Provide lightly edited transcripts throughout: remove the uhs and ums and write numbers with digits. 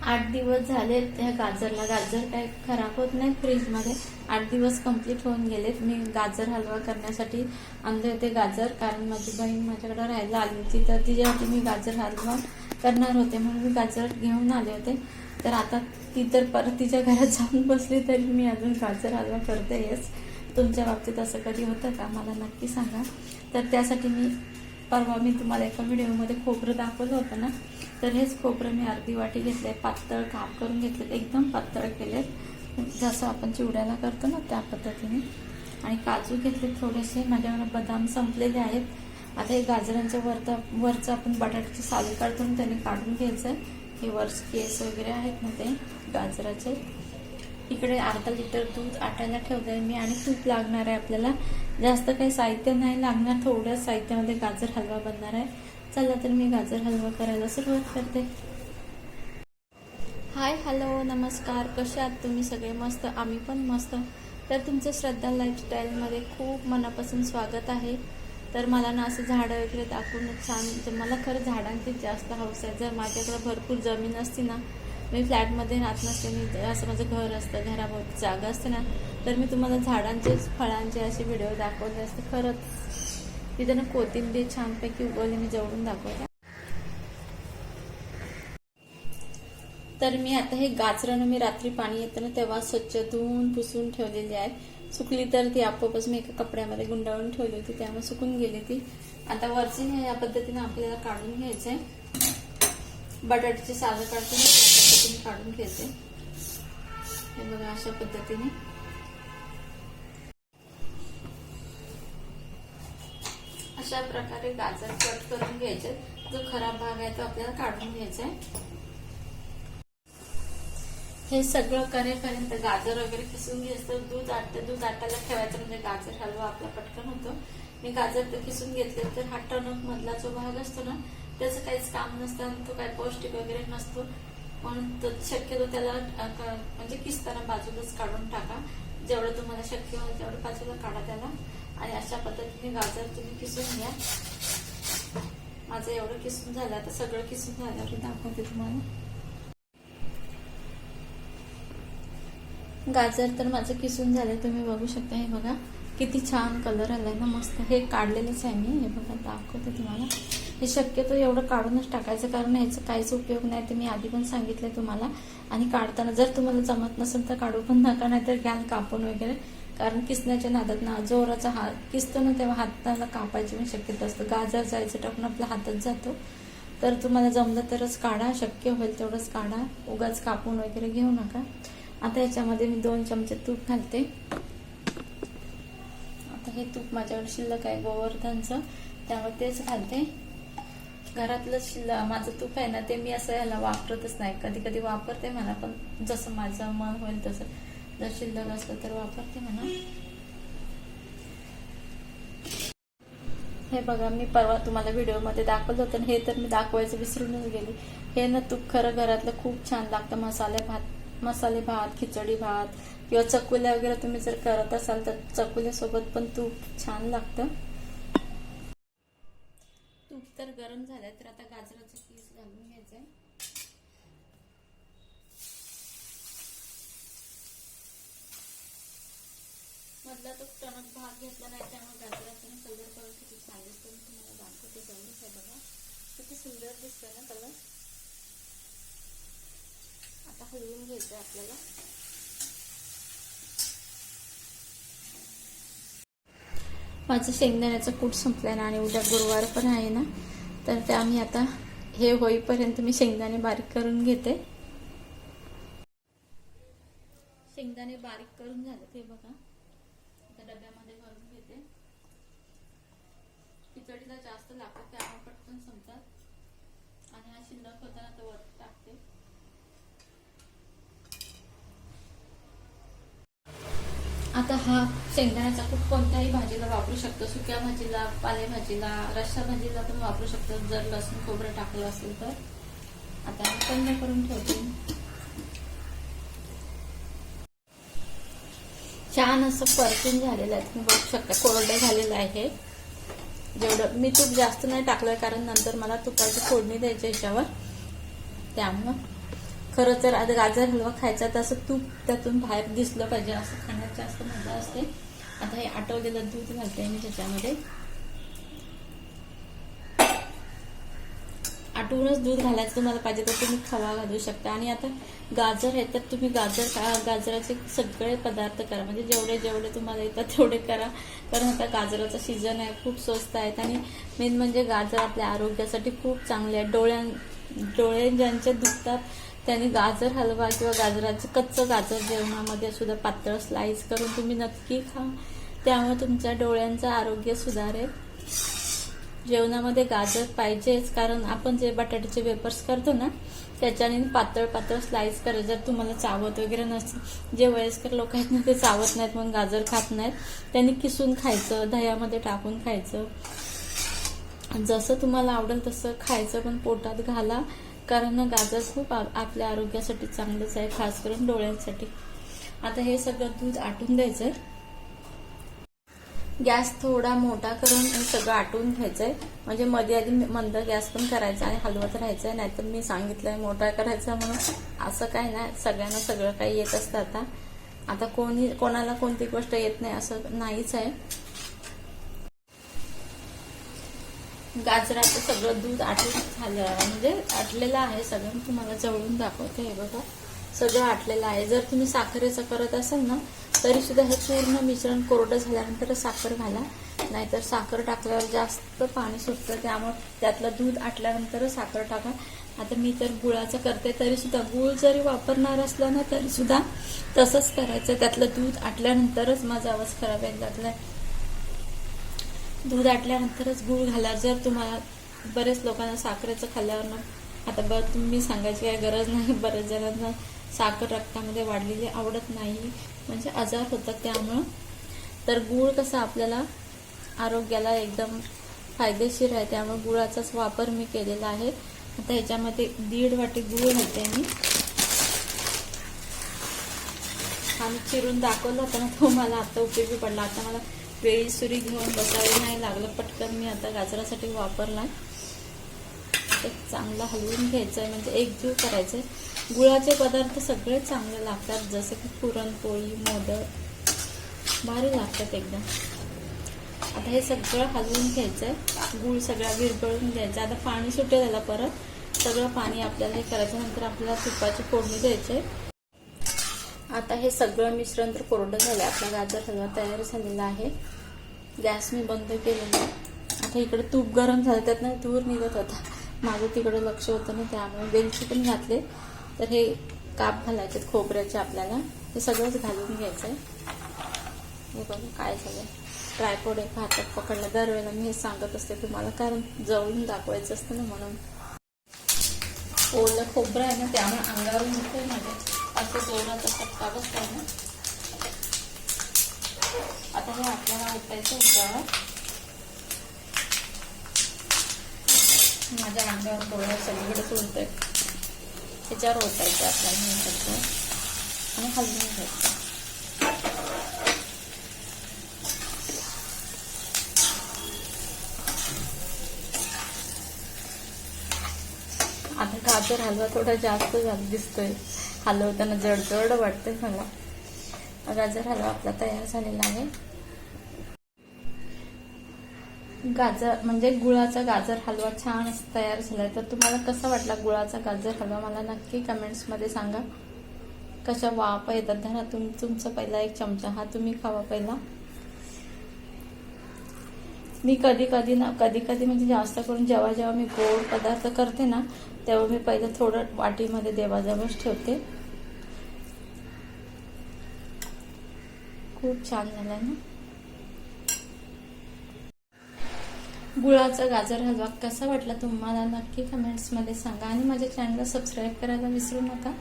8 दिवस झाले त्या गाजरला. गाजर काय खराब होत नाही फ्रीजमध्ये. 8 दिवस कंप्लीट होऊन गेलेत. मी गाजर हलवा करण्यासाठी आणले होते गाजर, कारण माझी बहीण माझ्याकडे राहायला आली होती, तर तिच्यासाठी मी गाजर हलवा करणार होते म्हणून मी गाजर घेऊन आले होते. तर आता ती तर परत तिच्या घरात जाऊन बसली, तरी मी अजून गाजर हलवा करतेयच. तुमच्या बाबतीत असं कधी होतं का मला नक्की सांगा. तर त्यासाठी परवा मी तुम्हाला एका व्हिडिओमध्ये खोबरं दाखवलं होतं ना, तर हेच खोबरं मी अर्धी वाटी घेतले, पातळ काप करून घेतले, एकदम पातळ केलेत, जसं आपण चिवड्याला करतो ना त्या पद्धतीने. आणि काजू घेतले थोडेसे. माझ्याकडे बदाम संपलेले आहेत. आता हे गाजरांच्या वरचं आपण बटाट्याची साली काढतो ना, त्याने काढून घ्यायचं. हे वरचे केस वगैरे आहेत ना ते गाजराचे. इकडे अर्धा लिटर दूध आटायला ठेवलंय मी, आणि तूप लागणार आहे आपल्याला. जास्त काही साहित्य नाही लागणार, थोड्या साहित्यामध्ये गाजर हलवा बनणार आहे. चला तर मी गाजर हलवा करायला सुरुवात करते. हाय, हॅलो, नमस्कार. कसे आहात तुम्ही सगळे? मस्त, आम्ही पण मस्त. तर तुमचं श्रद्धा लाईफस्टाईलमध्ये खूप मनापासून स्वागत आहे. तर मला ना असं झाडं वगैरे दाखवून छान, तर मला खरं झाडांची जास्त हौस आहे. जर माझ्याकडे भरपूर जमीन असती ना, मी फ्लॅटमध्ये राहत नसते, मी असं माझं घर असतं, घराभोवती जागा असते ना, तर मी तुम्हाला झाडांचेच फळांचे असे व्हिडिओ दाखवले असते. खरंच तिथे ना कोथिंबीर छानपैकी उगवली, मी जवळून दाखवते. तर मी आता हे गाजरानं मी रात्री पाणी येतं ना तेव्हा स्वच्छ धुवून पुसून ठेवलेली आहे. सुकली तर ती आपोआपच मी एका कपड्यामध्ये गुंडाळून ठेवली होती, त्यामुळे सुकून गेली ती. आता वरची या पद्धतीने आपल्याला काढून घ्यायचंय. बटाट्याची सालं काढते ना त्या पद्धतीने काढून घ्यायचे. हे बघा, अशा पद्धतीने. अशा प्रकारे गाजर कट करून घ्यायचे. जो खराब भाग आहे तो आपल्याला काढून घ्यायचा आहे. हे सगळं करेपर्यंत गाजर वगैरे किसून घ्यायचं. दूध आटायला ठेवायचं, म्हणजे गाजर हलवा आपला पटकन होतो. मी गाजर तर किसून घेतले. तर हा टणक मधला जो भाग असतो ना, त्याचं काहीच काम नसतं आणि तो काही पौष्टिक वगैरे नसतो, म्हणून शक्यतो त्याला म्हणजे किसताना बाजूलाच काढून टाका. जेवढं तुम्हाला शक्य होईल तेवढं बाजूला काढा त्याला. आणि अशा पद्धतीने गाजर तुम्ही किसून घ्या. माझं एवढं किसून झालं. आता सगळं किसून झाल्यावर दाखवते तुम्हाला. गाजर तर माझं किसून झालंय, तुम्ही बघू शकता. हे बघा किती छान कलर आलाय ना, मस्त. हे काढलेलंच आहे मी. हे बघा, दाखवते तुम्हाला. हे शक्यतो एवढं काढूनच टाकायचं, कारण ह्याचा काहीच उपयोग नाही, ते मी आधी पण सांगितलंय तुम्हाला. आणि काढताना जर तुम्हाला जमत नसेल तर काढू पण नका, नाही तर घ्याल कापून वगैरे, कारण किसण्याच्या नादात ना जोराचा हात किसतो ना तेव्हा हाताला कापायची पण शक्यता असतं. गाजर जायचं टाकून आपल्या हातात जातो. तर तुम्हाला जमलं तरच काढा, शक्य होईल तेवढंच काढा, उगाच कापून वगैरे घेऊ नका. आता याच्यामध्ये मी 2 चमचे तूप घालते. आता हे तूप माझ्याकडे शिल्लक आहे गोवर्धनचं, त्यामुळे तेच घालते. घरातलं माझं तूप आहे ना, ते मी असं ह्याला वापरतच नाही. कधी कधी वापरते म्हणा, पण जसं माझं मन होईल तसं. जर शिल्लक असलं तर वापरते म्हणा. हे बघा, मी परवा तुम्हाला व्हिडिओमध्ये दाखवलं होतं, हे तर मी दाखवायचं विसरूनच गेली. हे ना तूप खरं घरातलं खूप छान लागतं. मसाले भात, खिचडी भात किंवा चकुल्या वगैरे तुम्ही जर करत असाल तर चकुल्यासोबत पण तूप छान लागतं. तूप तर गरम झालंय, तर आता गाजराचं पीस घालून घ्यायचंय. मधला तो टणक भाग घेतला नाही, त्यामुळे गाजराचा कलर बघा किती छान दिसतो. मी तुम्हाला दाखवते जवळच आहे बघा, किती सुंदर दिसतोय ना कलर. आता हलवून घ्यायचं आपल्याला. माझं शेंगदाण्याचं कूट संपलंय ना, आणि उद्या गुरुवार पण आहे ना, तर ते आम्ही आता हे होईपर्यंत मी शेंगदाणे बारीक करून घेते. शेंगदाणे बारीक करून झाले ते बघा. आता डब्यामध्ये भरून घेते. खिचडीला जास्त लागतं, त्यामुळे पटकन संपतात. आणि हा शिल्लक होताना तो वर टाकते. आता हा शेंगदाण्याचा कूट कोणत्याही भाजीला वापरू शकतो. सुक्या भाजीला, पालेभाजीला, रस्सा भाजीला पण वापरू शकतो, जर लसूण खोबरं टाकलं असेल तर. आता बंद करून ठेवते. छान असं परतून झालेलं आहे, तुम्ही बघू शकता. कोरडं झालेलं आहे. जेवढं मी तूप जास्त नाही टाकलंय, कारण नंतर मला तुपाची फोडणी द्यायची याच्यावर, त्यामुळं खरं तर आता गाजर हलवा खायचा तर असं तूप त्यातून बाहेर दिसलं पाहिजे, असं खाण्यात जास्त मजा असते. आता हे आटवलेलं दूध घालते मी त्याच्यामध्ये. आटवूनच दूध घालायचं तुम्हाला पाहिजे तर तुम्ही खवा घालू शकता. आणि आता गाजर आहे तर तुम्ही गाजराचे सगळे पदार्थ करा, म्हणजे जेवढे जेवढे तुम्हाला येतात तेवढे करा, कारण आता गाजराचा सीझन आहे, खूप स्वस्त आहेत. आणि मेन म्हणजे गाजर आपल्या आरोग्यासाठी खूप चांगले आहे. डोळे ज्यांचे दुखतात त्यांनी गाजर हलवा किंवा गाजराचं कच्चं गाजर जेवणामध्ये सुद्धा पातळ स्लाइस करून तुम्ही नक्की खा, त्यामुळे तुमच्या डोळ्यांचं आरोग्य सुधारेल. जेवणामध्ये गाजर पाहिजेच, कारण आपण जे बटाट्याचे वेपर्स करतो ना त्याच्याने पातळ पातळ स्लाइस करायचं. जर तुम्हाला चावत वगैरे नसतं, जे वयस्कर लोक आहेत ना ते चावत नाहीत म्हणून गाजर खात नाहीत, त्यांनी किसून खायचं, दह्यामध्ये टाकून खायचं, जसं तुम्हाला आवडेल तसं खायचं, पण पोटात घाला, कारण गाजर खूप आपल्या आरोग्यासाठी चांगलंच आहे, खास करून डोळ्यांसाठी. आता हे सगळं दूध आटून द्यायचंय. गॅस थोडा मोठा करून हे सगळं आटून घ्यायचंय, म्हणजे मध्ये आधी मंद गॅस पण करायचा आणि हलवत राहायचंय. नाहीतर मी सांगितलंय मोठा करायचा म्हणून, असं काय नाही, सगळ्यांना सगळं काही येत असतं. आता कोणाला कोणती गोष्ट येत नाही असं नाहीच आहे. गाजराचं सगळं दूध आटून झालं, म्हणजे आटलेलं आहे सगळं. मी तुम्हाला जवळून दाखवते. हे बघा सगळं आटलेलं आहे. जर तुम्ही साखरेचं करत असाल ना तरी सुद्धा हे पूर्ण मिश्रण कोरडं झाल्यानंतर साखर घाला, नाहीतर साखर टाकल्यावर जास्त पाणी सुटतं, त्यामुळे त्यातलं दूध आटल्यानंतर साखर टाका. आता मी तर गुळाचं करते, तरी सुद्धा गुळ जरी वापरणार असला ना तरी सुद्धा तसंच करायचं, त्यातलं दूध आटल्यानंतरच. माझा आवाज खराब यायला लागलाय. दूध आटल्यानंतरच गुळ घाला. जर तुम्हाला बरेच लोकांना साखरेचं खाल्ल्यावर ना, आता तुम्ही सांगायची काही गरज नाही, बरेच जणांना साखर रक्तामध्ये वाढलेली आवडत नाही, म्हणजे आजार होतात, त्यामुळं तर गुळ कसं आपल्याला आरोग्याला एकदम फायदेशीर आहे, त्यामुळे गुळाचाच वापर मी केलेला आहे. आता ह्याच्यामध्ये 1.5 वाटी गुळ घालते मी. आणि चिरून दाखवलं होतं ना तो मला आता उपयोगी पडला. आता मला वेळी सुरी घेऊन बसावे नाही लागलं, पटकन मी आता गाजरासाठी वापरला. चांगला हलवून घ्यायचंय, म्हणजे एकजीव करायचंय. गुळाचे पदार्थ सगळे चांगले लागतात, जसे की पुरणपोळी, मोदक भारी लागतात एकदम. आता हे सगळं हलवून घ्यायचंय, गुळ सगळा विरघळून घ्यायचा. आता पाणी सुटेल याला, परत सगळं पाणी आपल्याला हे करायचं. नंतर आपल्याला तुपाची फोडणी द्यायची. आता हे सगळं मिश्रण तर कोरडं झालं, आपला गाजर हलवा तयार झालेला आहे. गॅस मी बंद केलेला. आता इकडे तूप गरम झालं, त्यातनं धूर निघत होता, माझं तिकडे लक्ष होतं ना, त्यामुळे वेलची पण घातले. तर हे काप घालायचे खोबऱ्याचे आपल्याला, हे सगळंच घालून घ्यायचंय. हे बघा काय झालं, ट्रायपॉड एक हातात पकडला. दरवेळेला मी हे सांगत असते तुम्हाला, कारण जवळून दाखवायचं असतं ना म्हणून. ओलं खोबरं आहे ना, त्यामुळे अंगावरून होतंय माझ्या, असं जोराचा फटका बसलाय ना. आता हे आपल्याला ओतायचं ह्याच्यावर. माझ्या अंगावर थोडं सगळीकडे सोडतंय, त्याच्यावर ओतायचं आपल्याला हे सगळं आणि हलवून घ्यायचं. आता गाजर हलवा थोडा जास्त दिसतोय, हलवताना जड वाटतंय मला. गाजर हलवा आपला तयार झालेला आहे. गाजर म्हणजे गुळाचा गाजर हलवा छान तयार झालाय. तर तुम्हाला कसा वाटला गुळाचा गाजर हलवा मला नक्की कमेंट्समध्ये सांगा. कशा वाफ येतात धरा तुमचा पहिला एक चमचा हा तुम्ही खावा पहिला. मी कधी कधी म्हणजे जास्त करून जेव्हा मी गोड पदार्थ करते ना तेव्हा मी पहिलं थोडं वाटीमध्ये देवाजवळच ठेवते. खूप छान झालाय ना गुळाचा गाजर हलवा. कसा वाटला तुम्हाला नक्की कमेंट्समध्ये सांगा आणि माझ्या चॅनलला सबस्क्राईब करायला विसरू नका.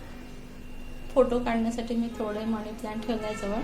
फोटो काढण्यासाठी मी थोडे मनी प्लांट ठेवलाय जवळ.